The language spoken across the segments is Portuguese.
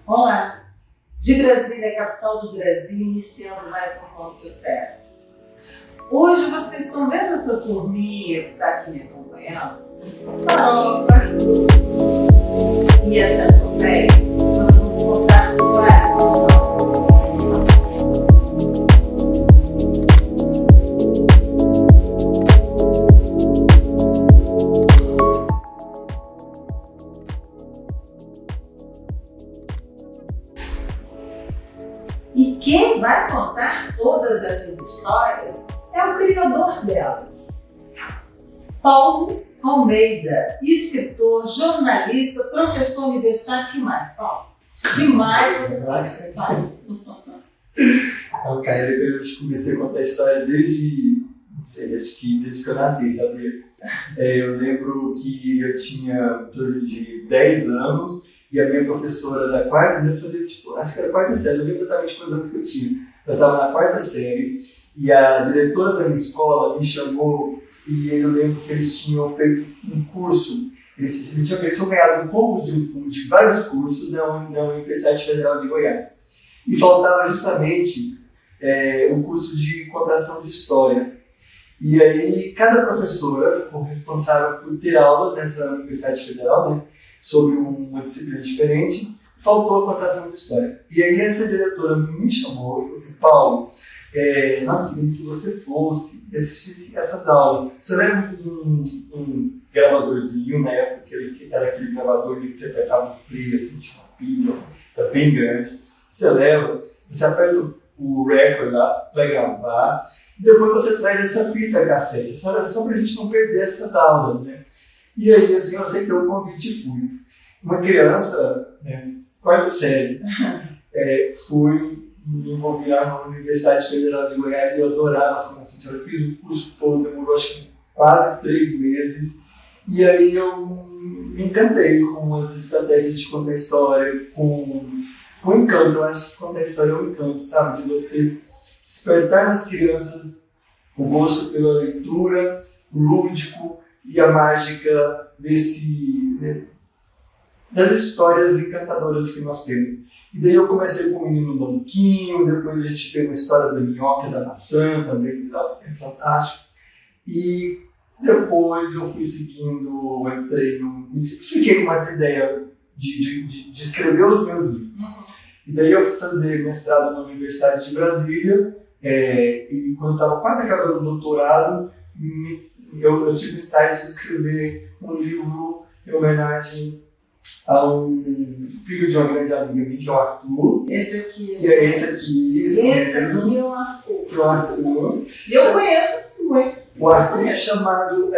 Olá! De Brasília, capital do Brasil, iniciando mais um Ponto Certo. Hoje vocês estão vendo essa turminha que está aqui me acompanhando? Farofa! E essa epopeia, nós vamos contar várias histórias. E quem vai contar todas essas histórias é o criador delas. Paulo Almeida, escritor, jornalista, professor universitário. O que mais, Paulo? O que mais você faz? Cara, eu comecei a contar a história desde, não sei, acho que desde que eu nasci, sabia? Eu lembro que eu tinha em torno de 10 anos e a minha professora da quarta, eu fazia, acho que era a quarta série, eu não lembro exatamente quantos anos que eu tinha. Eu estava na quarta série e a diretora da minha escola me chamou e eu lembro que eles tinham feito um curso, eles tinham ganhado um combo de vários cursos na Universidade Federal de Goiás. E faltava justamente um curso de contação de história. E aí, cada professora ficou responsável por ter aulas nessa Universidade Federal, né, sobre uma disciplina diferente, faltou a contação de história. E aí, essa diretora me chamou e falou assim: Paulo, nós queríamos que você fosse assistisse essas aulas. Você lembra um gravadorzinho, na época, que era aquele gravador que você apertava o play, assim, tinha uma pilha, era bem grande. Você leva, você aperta o record lá para gravar, e depois você traz essa fita cassete, só para a gente não perder essas aulas, né? E aí, assim, eu aceitei o convite e fui. Uma criança, né, quarta série, fui me envolver lá na Universidade Federal de Goiás e eu adorava essa conversa. Eu fiz o curso todo, demorou acho que quase 3 meses. E aí eu me encantei com as estratégias de contar história, com encanto. Eu acho que contar história é um encanto, sabe? De você despertar nas crianças o gosto pela leitura, o lúdico e a mágica das histórias encantadoras que nós temos. E daí eu comecei com o Menino Banquinho, depois a gente fez uma história da minhoca e da maçã também, que é fantástico. E depois eu fui seguindo, fiquei com essa ideia de escrever os meus livros. E daí eu fui fazer mestrado na Universidade de Brasília, e quando eu estava quase acabando o doutorado, eu tive o insight de escrever um livro em homenagem a um filho de uma grande amiga minha, que é o Arthur. Esse aqui. Que é esse aqui, esse aqui é o Arthur. Que é o Arthur. Eu conheço muito. O Arthur é chamado...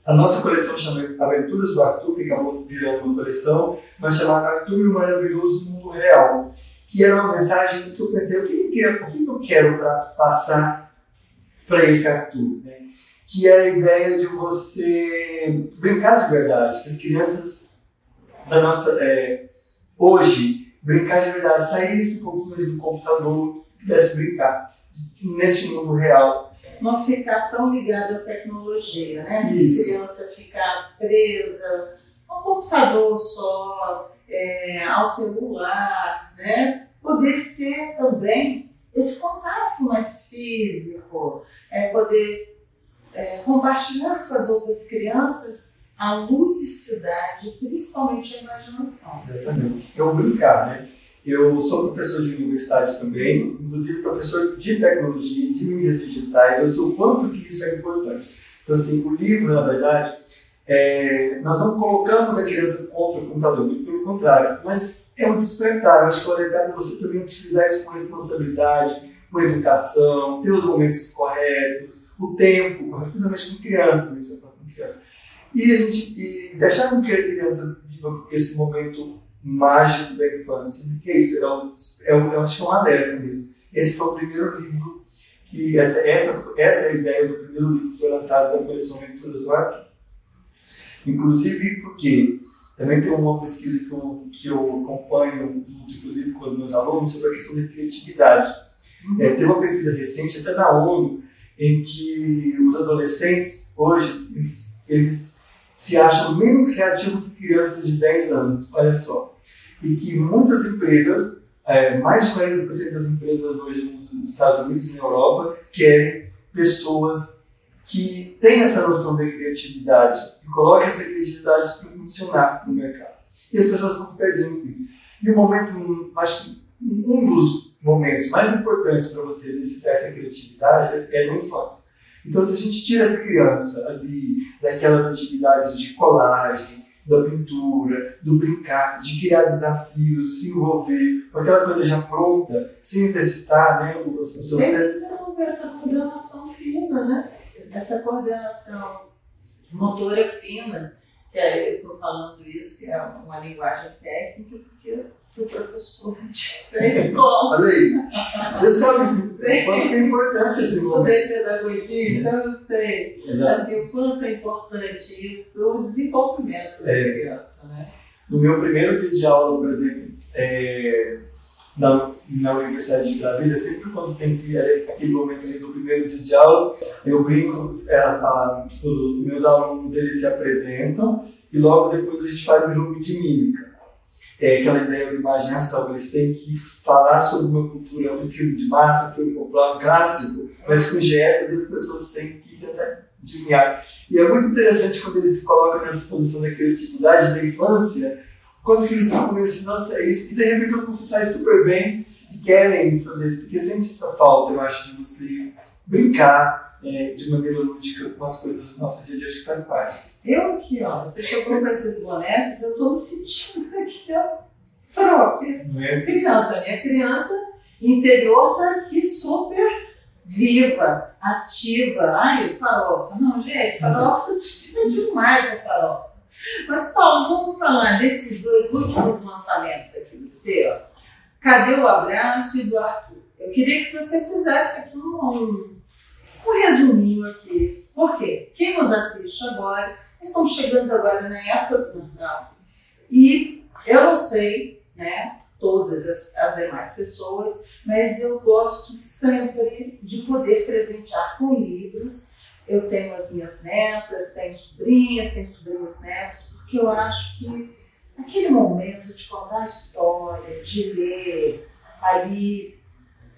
a nossa coleção chama Aventuras do Arthur, que acabou virando uma coleção, mas chamada Arthur e o Maravilhoso Mundo Real, que era uma mensagem que eu pensei, o que eu quero passar para esse Arthur, né? Que é a ideia de você brincar de verdade, que as crianças da nossa... hoje, brincar de verdade, sair um pouquinho do computador e pudesse brincar nesse mundo real. Não ficar tão ligado à tecnologia, né? Isso. A criança ficar presa ao computador só, ao celular, né? Poder ter também esse contato mais físico, poder compartilhar com as outras crianças a ludicidade, principalmente a imaginação. Exatamente. Eu brincar, né? Eu sou professor de universidade também, inclusive professor de tecnologia, de mídias digitais. Eu sei o quanto que isso é importante. Então, assim, o livro, na verdade, nós não colocamos a criança contra o computador, muito pelo contrário, mas é um despertar. Eu acho que é legal você também utilizar isso com responsabilidade, com educação, ter os momentos corretos, o tempo, principalmente com criança, E deixar com que a criança viva esse momento mágico da infância, que é isso, eu acho que é um alerta mesmo. Esse foi o primeiro livro, essa é a ideia do primeiro livro que foi lançado da coleção Aventuras do Arthur. Inclusive porque também tem uma pesquisa que eu acompanho, inclusive com os meus alunos, sobre a questão da criatividade. Tem uma pesquisa recente, até na ONU, em que os adolescentes, hoje, eles se acham menos criativos que crianças de 10 anos, olha só. E que muitas empresas, mais de 40% das empresas hoje nos Estados Unidos e na Europa, querem pessoas que têm essa noção de criatividade, que colocam essa criatividade para funcionar no mercado. E as pessoas estão perdendo isso. E o momento, acho que um dos momentos mais importantes para você exercitar essa criatividade é na infância. Então, se a gente tira essa criança ali daquelas atividades de colagem, da pintura, do brincar, de criar desafios, se envolver com aquela coisa já pronta, sem exercitar, né, o seu cérebro. Desenvolver essa coordenação fina, né? Essa coordenação motora fina, que eu estou falando isso, que é uma linguagem técnica, porque eu fui professora de escola. Olha aí, você sabe o quanto é importante esse momento. Estudei pedagogia, então eu sei assim, o quanto é importante isso para o desenvolvimento da criança. Né? No meu primeiro dia de aula, por exemplo, na Universidade de Brasília, sempre quando tem aquele momento ali do primeiro dia de aula, eu brinco, os meus alunos eles se apresentam e logo depois a gente faz um jogo de mímica. É aquela ideia de imagem e ação, eles têm que falar sobre uma cultura, um filme de massa, um filme popular, um clássico, mas com gestos as pessoas têm que tentar adivinhar. E é muito interessante quando eles se colocam nessa posição da criatividade da infância, quando eles ficam assim, nossa, é isso, e de repente você sai super bem e querem fazer isso, porque sente essa falta, eu acho, de você brincar de maneira lúdica com as coisas do nosso dia a dia, acho que faz parte. Eu aqui, ó, você chegou com esses bonecos, eu estou me sentindo aqui, ó, própria. Criança, minha criança interior está aqui super viva, ativa. Ai, farofa. Não, gente, farofa é demais a farofa. Mas, Paulo, vamos falar desses dois últimos lançamentos aqui do seu. Cadê o Abraço e do Arthur? Eu queria que você fizesse aqui um resuminho aqui. Por quê? Quem nos assiste agora, nós estamos chegando agora na época do Natal. E eu não sei, né, todas as demais pessoas, mas eu gosto sempre de poder presentear com livros. Eu tenho as minhas netas, tenho sobrinhos netos, porque eu acho que aquele momento de contar a história, de ler ali,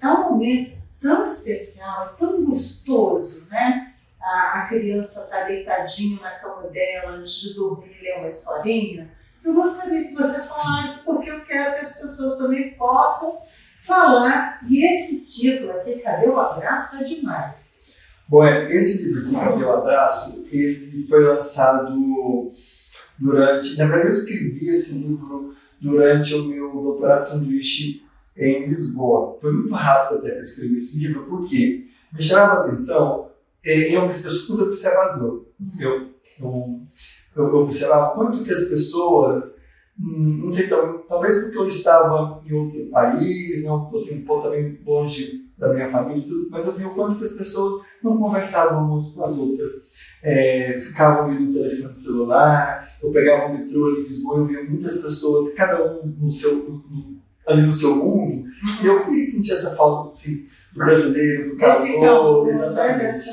é um momento tão especial, tão gostoso, né? A criança está deitadinha na cama dela, antes de dormir, ler uma historinha. Eu gostaria que você falasse, porque eu quero que as pessoas também possam falar. E esse título aqui, Cadê o Abraço, está demais. Bom, esse livro aqui, Cadê o Abraço, ele foi lançado durante... Na verdade, eu escrevi esse livro durante o meu doutorado de sanduíche em Lisboa. Foi muito rápido até para escrever esse livro, porque me chamava a atenção eu me sou muito observador. Eu observava quanto que as pessoas, não sei, talvez porque eu estava em outro país, não, assim, um pouco também longe da minha família e tudo, mas eu vi o quanto que as pessoas não conversavam umas com as outras, ficavam ali no telefone celular. Eu pegava o metrô ali em Lisboa, eu via muitas pessoas, cada um ali no seu mundo, e eu fui sentir essa falta assim, do brasileiro, do calor, exatamente.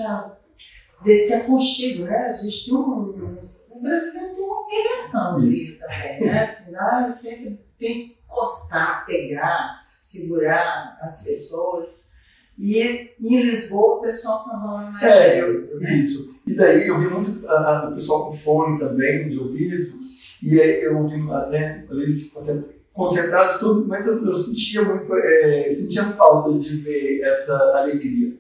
Desse aconchego, né? A gente tem o brasileiro tem uma pegação dele também, né? Assim, sempre tem que encostar, pegar, segurar as pessoas. E em Lisboa o pessoal está falando mais cheio. Isso. E daí eu vi muito o pessoal com fone também, de ouvido, e eu ouvi, né, eles concentrados tudo, mas eu sentia muito, sentia falta de ver essa alegria.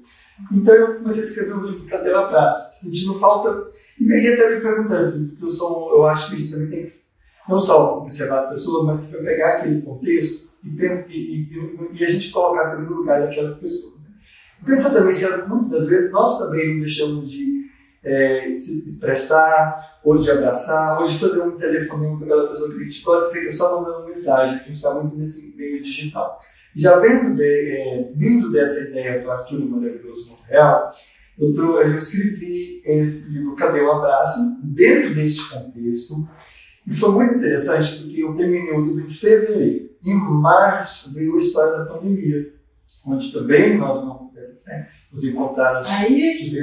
Então eu comecei a escrever um livro, Cadê o Abraço? Sentindo falta, e aí até me perguntando assim, porque eu acho que a gente também tem que não só observar as pessoas, mas pegar aquele contexto e a gente colocar também no lugar daquelas pessoas. Pensar também se muitas das vezes nós também não deixamos de se expressar, ou de abraçar, ou de fazer um telefonema com aquela pessoa que a gente gosta, fica só mandando mensagem, que a gente está muito nesse meio digital. Já vindo dessa ideia do Arthur Maravilhoso Mundo Real, eu escrevi esse livro, Cadê o Abraço, dentro desse contexto, e foi muito interessante porque eu terminei o livro em fevereiro. Em março veio a história da pandemia, onde também nós não nos encontrarmos. Aí é que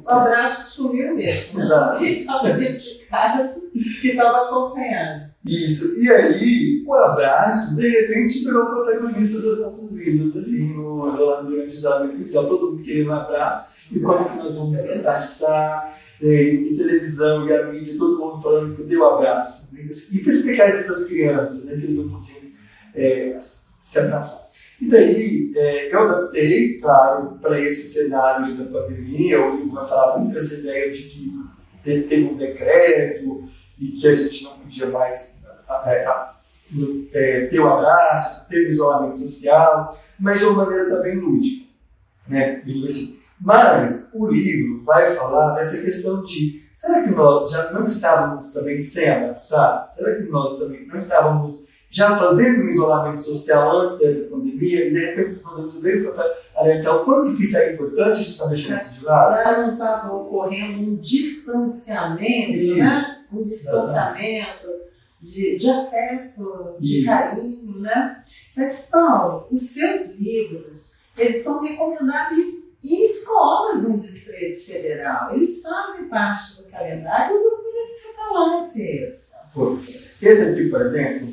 o abraço sumiu mesmo. Exato. Quem estava dentro de casa, que estava acompanhando. Isso. E aí, o abraço, de repente, virou protagonista das nossas vidas ali durante o isolamento social. Todo mundo queria um abraço. E quando que nós vamos abraçar? E televisão e a mídia, todo mundo falando que eu dei o abraço. Né? E para explicar isso para as crianças, né? Que eles não podiam se abraçar. E daí, eu adaptei, claro, para esse cenário da pandemia. O livro vai falar muito dessa ideia de que teve um decreto e que a gente não podia mais ter o abraço, ter o isolamento social, mas de uma maneira também lúdica, né? Mas o livro vai falar dessa questão de: será que nós já não estávamos também sem abraçar? Será que nós também não estávamos já fazendo um isolamento social antes dessa pandemia? E de repente essa pandemia veio alertar o quanto que isso é importante, a gente está deixando isso de lado? Já não estava ocorrendo um distanciamento, Isso. né? Um distanciamento de afeto, de carinho, né? Mas, Paulo, os seus livros, eles são recomendados em escolas no Distrito Federal. Eles fazem parte do calendário. Eu gostaria que você falasse isso. Esse aqui, por exemplo,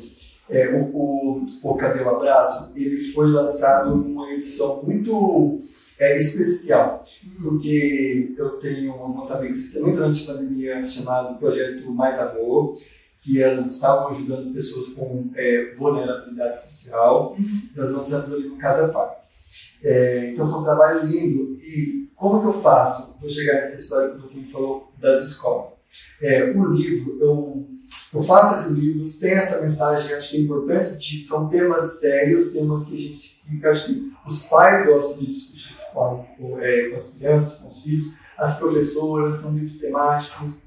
o Cadê o Abraço, ele foi lançado numa edição muito especial, porque eu tenho alguns amigos que também durante a pandemia chamado Projeto Mais Amor, que elas estavam ajudando pessoas com vulnerabilidade social. Nós lançamos ali no Casa Pai. Então foi um trabalho lindo. E como que eu faço para chegar nessa história que você me falou das escolas? O livro, eu faço esses livros, tem essa mensagem, acho que é importante, são temas sérios, temas que acho que os pais gostam de discutir com as crianças, com os filhos, as professoras, são livros temáticos.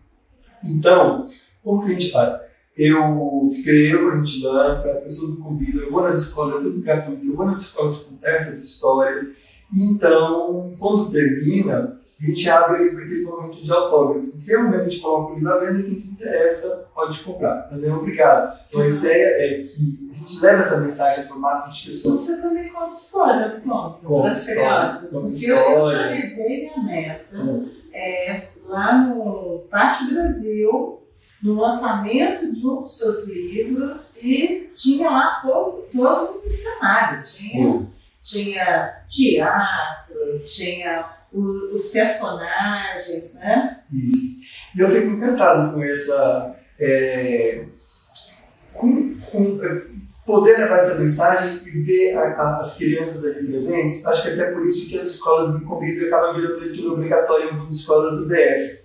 Então, como que a gente faz? Eu escrevo, a gente lança, as pessoas me convidam, eu vou nas escolas, é tudo gratuito, eu vou nas escolas contar essas histórias. E então, quando termina, a gente abre ele para aquele momento de autógrafo. Em que momento a gente coloca o livro à venda e quem se interessa pode comprar. Mas é obrigado. Então a ideia é que a gente leve essa mensagem para o máximo de pessoas. Você também conta história, não conta? Das crianças. Porque eu levei minha neta lá no Pátio Brasil, no lançamento de um dos seus livros, e tinha lá todo um cenário. Tinha teatro, tinha os personagens, né? Isso. E eu fico encantado com essa... poder levar essa mensagem e ver as crianças aqui presentes. Acho que até por isso que as escolas me convidam e acabam virando leitura obrigatória em algumas escolas do DF.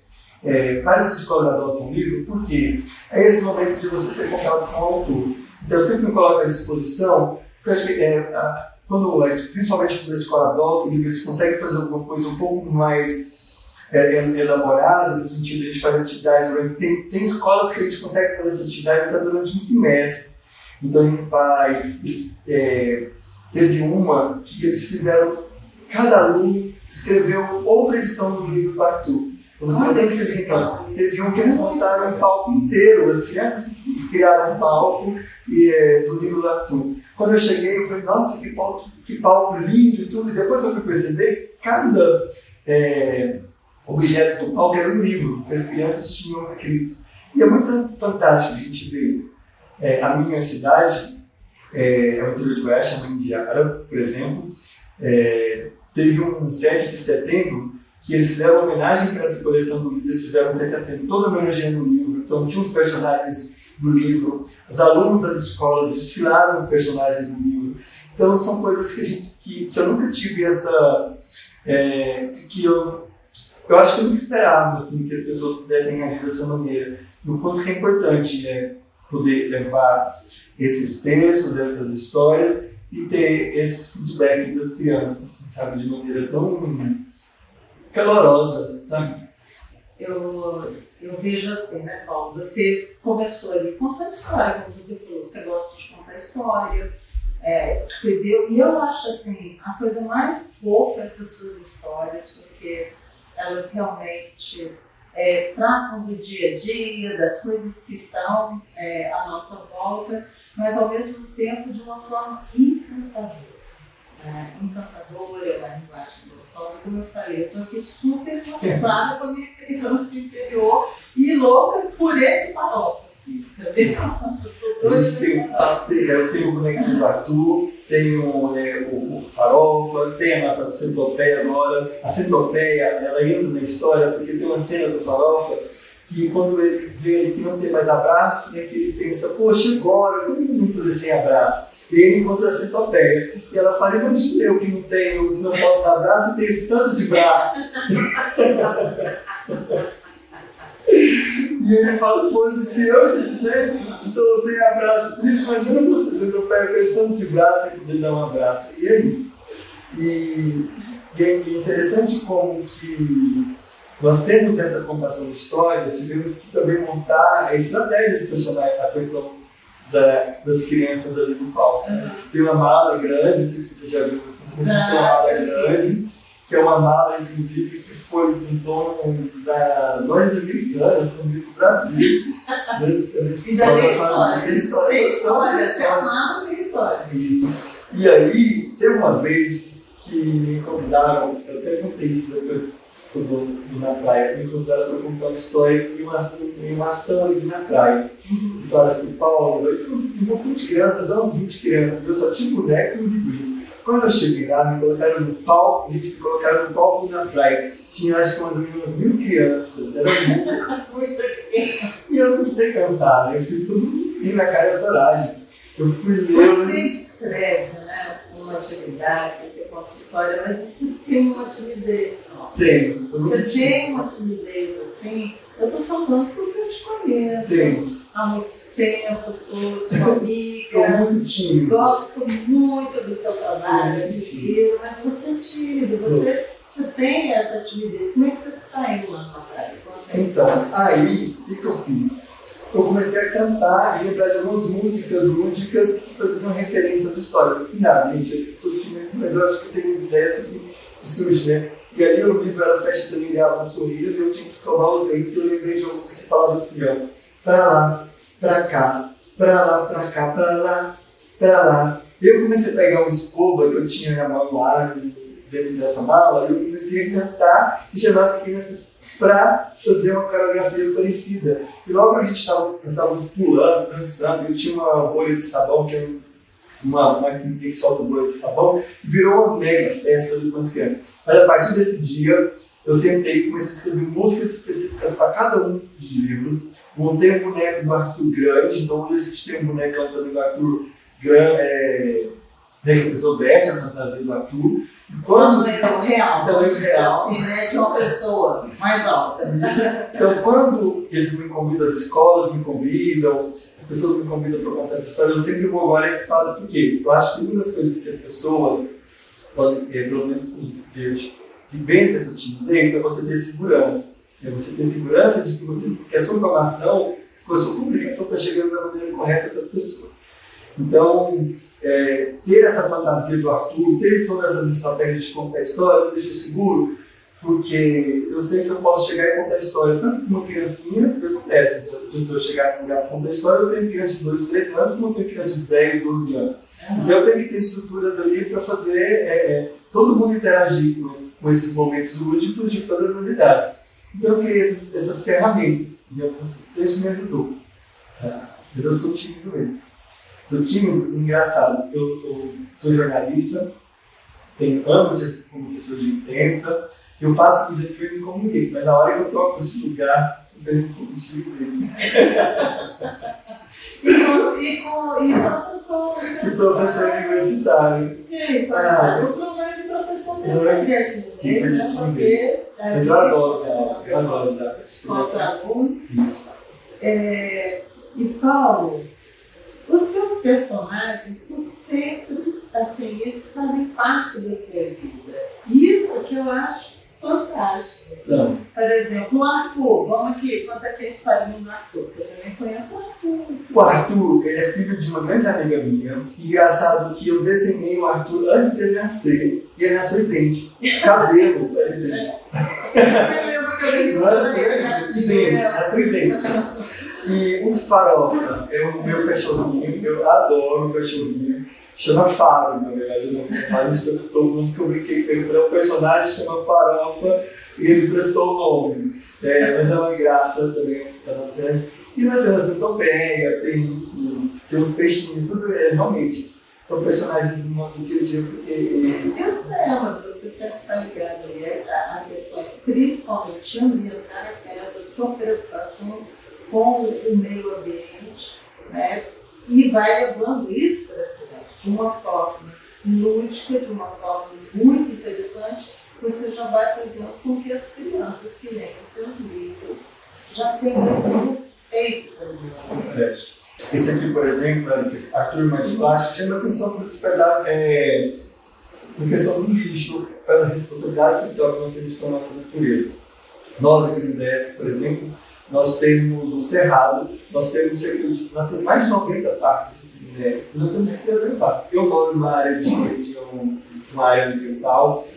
Várias escolas adotam um livro, porque é esse momento de você ter contato com o autor. Então eu sempre me coloco à disposição, porque eu acho que principalmente quando a escola adota, eles conseguem fazer alguma coisa um pouco mais elaborada, no sentido de a gente fazer atividades durante... Tem escolas que a gente consegue fazer essa atividade até durante um semestre. Então a gente vai... teve uma que eles fizeram... Cada aluno escreveu outra edição do livro do Arthur. Você tem que acreditar. Teve um que eles montaram um palco inteiro. As crianças criaram um palco do livro do Arthur. Quando eu cheguei, eu falei: nossa, que palco lindo e tudo. E depois eu fui perceber que cada objeto do palco era um livro que as crianças tinham escrito. E é muito fantástico a gente ver isso. A minha cidade, o interior de Goiás, chama Indiara, por exemplo, teve um 7 de setembro que eles fizeram uma homenagem para essa coleção do livro. Eles fizeram um 7 de setembro todo homenageando o livro. Então tinha os personagens do livro, os alunos das escolas desfilaram os personagens do livro. Então são coisas que eu nunca tive essa... que eu acho que eu nunca esperava assim, que as pessoas pudessem reagir dessa maneira. E o quanto que é importante poder levar esses textos, essas histórias e ter esse feedback das crianças, assim, sabe, de maneira tão calorosa, sabe? Eu vejo assim, né, Paulo? Você começou ali contando história, como você falou, você gosta de contar história, escreveu, e eu acho assim, a coisa mais fofa essas suas histórias, porque elas realmente tratam do dia a dia, das coisas que estão à nossa volta, mas ao mesmo tempo de uma forma encantadora. encantadora, é uma linguagem gostosa. Como eu falei, eu estou aqui super motivada com a minha criança interior e louca por esse farofa aqui, entendeu? Eu tenho o bonequinho do Arthur, tenho o farofa, tem a nossa centopeia agora. A centopeia, ela entra na história porque tem uma cena do farofa que quando ele vê ali que não tem mais abraço, né, que ele pensa, poxa, agora, como eu vou fazer sem abraço? E ele encontra a centopeia. E ela fala, imagina eu que não tenho, que não posso dar abraço e tenho esse tanto de braço. E ele fala, poxa, se eu estou sem abraço triste, imagina você, centopeia com esse tanto de braço e poder dar um abraço. E é isso. E é interessante como que nós temos essa contação de histórias, tivemos que também montar estratégias para chamar a atenção das crianças ali no palco. Tem uma mala grande, não sei se você já viu, mas a gente tem uma mala grande, que é uma mala, inclusive, que foi do dono das lojas americanas do Brasil. E daí tem história. Tem história, se é uma mala, tem história. Isso. E aí, teve uma vez que me convidaram, eu até contei isso depois, na praia, me convidaram para contar uma história em uma ação ali na praia. E falaram assim, Paulo, vai ser um pouco de crianças, uns 20 crianças, eu só tinha boneco e um livrinho. Quando eu cheguei lá, me colocaram no palco, me colocaram no palco na praia. Tinha acho que mais ou menos umas 1000 crianças, era muita criança. E eu não sei cantar, né? Eu fui tudo na cara e coragem. Eu fui ler. Você escreve, né? Uma atividade, você conta história, mas você tem uma timidez, não? Tenho. Você tem uma timidez assim? Eu tô falando porque eu te conheço. Tenho. Há muito tempo, sou sua amiga. Sou muito tímido. Gosto muito do seu trabalho, admiro, mas você é tímido, você tem essa timidez. Como é que você saiu lá na praia? Então, aí, o que eu fiz? Eu comecei a cantar e lembrar de algumas músicas lúdicas que faziam referência à história. No final, gente, eu sou tímido, mas eu acho que tem umas ideias que surgem, né? E ali o livro era Festa também ganhava um sorriso, e eu tinha que escovar os dentes, e eu lembrei de uma música que falava assim, ó, pra lá, pra cá, pra lá, pra cá, pra lá, pra lá. Eu comecei a pegar uma escova que eu tinha na mão lá, dentro dessa mala, e eu comecei a cantar e chamar as crianças para fazer uma coreografia parecida. E logo a gente estávamos pulando, dançando, eu tinha uma bolha de sabão, que é uma maquininha que solta bolha de sabão, e virou uma mega festa ali com as crianças. Mas a partir desse dia, eu sentei e comecei a escrever músicas específicas para cada um dos livros. Montei um boneco do Arthur grande, então hoje a gente tem um bonecão também do Arthur grande, que a pessoa veste a fantasia do Arthur. Tamanho real. Tamanho real. Assim, né? De uma pessoa mais alta. Então, quando eles me convidam, as escolas me convidam, as pessoas me convidam para contar essa história, eu sempre vou agora equipado, porque eu acho que uma das coisas que as pessoas podem ter, pelo menos assim, que vence essa timidez, é você ter segurança. É você ter segurança de que a sua informação, que a sua comunicação está chegando da maneira correta para as pessoas. Então, ter essa fantasia do Arthur, ter todas essas estratégias de contar a história, me deixa seguro, porque eu sei que eu posso chegar e contar a história tanto com uma criancinha, que acontece, eu chegar num lugar e contar a história, eu tenho criança de 2, 3 anos, como eu tenho criança de 10, 12 anos. Então eu tenho que ter estruturas ali para fazer todo mundo interagir com esses momentos lúdicos de todas as idades. Então eu criei essas ferramentas, e isso me ajudou. Mas eu sou tímido mesmo. Sou tímido, engraçado. Eu sou jornalista, tenho anos de assessor de imprensa, eu faço o que eu me comunico, mas na hora que eu troco esse lugar, eu tenho um pouco de timidez. E professor universitário. Professor universitário. Os problemas de professor tem timidez, porque mas eu adoro dar. Com os alunos. E Paulo, os seus personagens são sempre, assim, eles fazem parte da sua vida. Isso que eu acho fantástico. São. Por exemplo, o Arthur, vamos aqui, conta aqui a historinha do Arthur, que eu também conheço o Arthur. O Arthur, ele é filho de uma grande amiga minha. Engraçado que eu desenhei o Arthur antes de ele nascer, e ele nasceu idêntico. Cabelo era idêntico. Eu lembro que eu vi nasceu idêntico. E o Farofa é o meu cachorrinho, eu adoro o cachorrinho. chama Faro, na verdade, mas todo mundo que eu brinquei com ele, falei, o personagem chama Farofa e ele prestou o nome. Mas é uma graça também da nossa viagem. E nós temos a Centopeia, tem os peixinhos, tudo realmente são personagens do nosso dia a dia. E os temas, você sempre está ligado ali a questões principalmente ambientais, tem essa sua preocupação com o meio ambiente, né? E vai levando isso para as crianças de uma forma lúdica, de uma forma muito interessante. Você já vai fazendo com que as crianças que leem os seus livros já tenham esse respeito pelo meio ambiente. Esse aqui, por exemplo, a turma de plástico, chama atenção para despertar em questão do lixo, faz a responsabilidade social que nós temos com a nossa natureza. Nós aqui no DF, por exemplo, nós temos o Cerrado, nós temos mais de 90 parques aqui no DF, e nós temos que preservar. Eu moro numa área de uma área ambiental,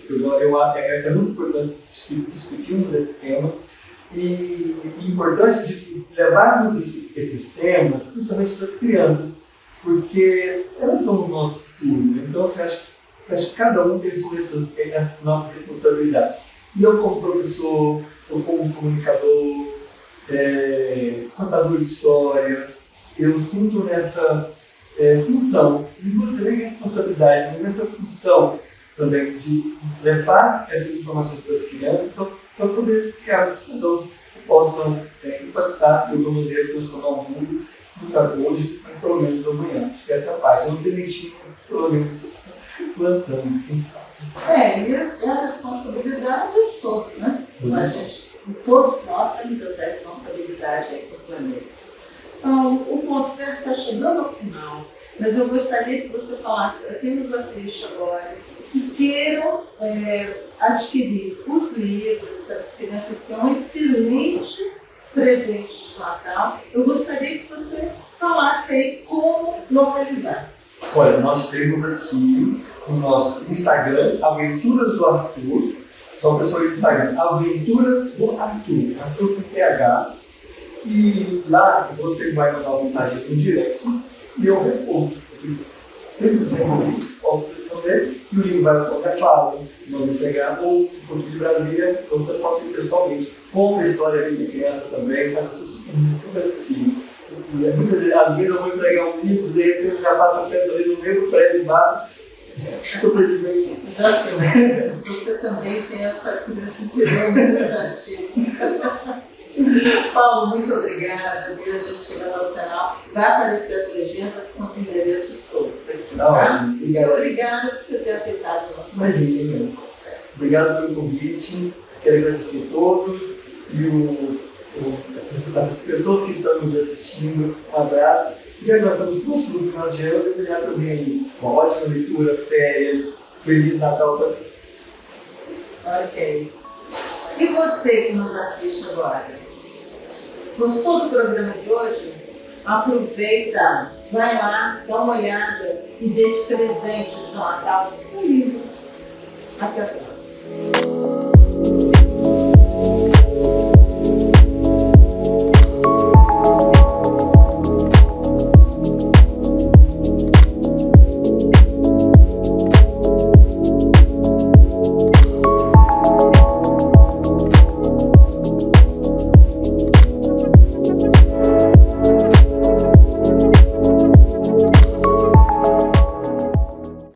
é muito importante discutirmos esse tema, e importante levarmos esses temas, principalmente para as crianças, porque elas são o nosso futuro. Né? Então, acho que cada um tem essa nossa responsabilidade. E eu, como professor, eu como comunicador, contador de história, eu sinto nessa função, não vou dizer nem responsabilidade, mas nessa função também de levar essas informações para as crianças, para poder criar cidadãos que possam impactar de alguma maneira, transformar o mundo, não sabe hoje, mas pelo menos amanhã. Acho que essa parte, não sementinha, pelo menos plantando, quem sabe. E a responsabilidade é de todos, né? Todos nós temos essa responsabilidade aí para o planeta. Então, o ponto certo está chegando ao final, mas eu gostaria que você falasse para quem nos assiste agora, que queiram adquirir os livros para as crianças, que é um excelente presente de Natal. Eu gostaria que você falasse aí como localizar. Olha, nós temos aqui o nosso Instagram, Aventuras do Arthur. Só o pessoal do Instagram, Aventuras do Arthur, Arthur com PH. E lá você vai mandar uma mensagem no direct e eu respondo. Sempre posso responder e o livro vai para qualquer fala, não me pegar, ou se for de Brasília, eu posso ir pessoalmente. Conta a história de criança também, sabe? Eu sou super acessível. Muitas vezes, às vezes eu vou entregar um livro, de repente eu já faço a festa ali no mesmo prédio embaixo. Super divertido. Já sei, você também tem essa criança interior muito ativa. Paulo, muito obrigada. A gente chegando ao final. Vai aparecer as legendas com os endereços todos aqui. Tá? Obrigada por você ter aceitado o nosso convite. Obrigado pelo convite. Quero agradecer a todos e as pessoas que estão nos assistindo. Um abraço. E já que nós estamos próximos do final de ano, eu desejar também uma ótima leitura, férias, Feliz Natal para todos. Ok. E você que nos assiste agora? Gostou do programa de hoje? Aproveita, vai lá, dá uma olhada e dê de presente de Natal um livro. Até a próxima.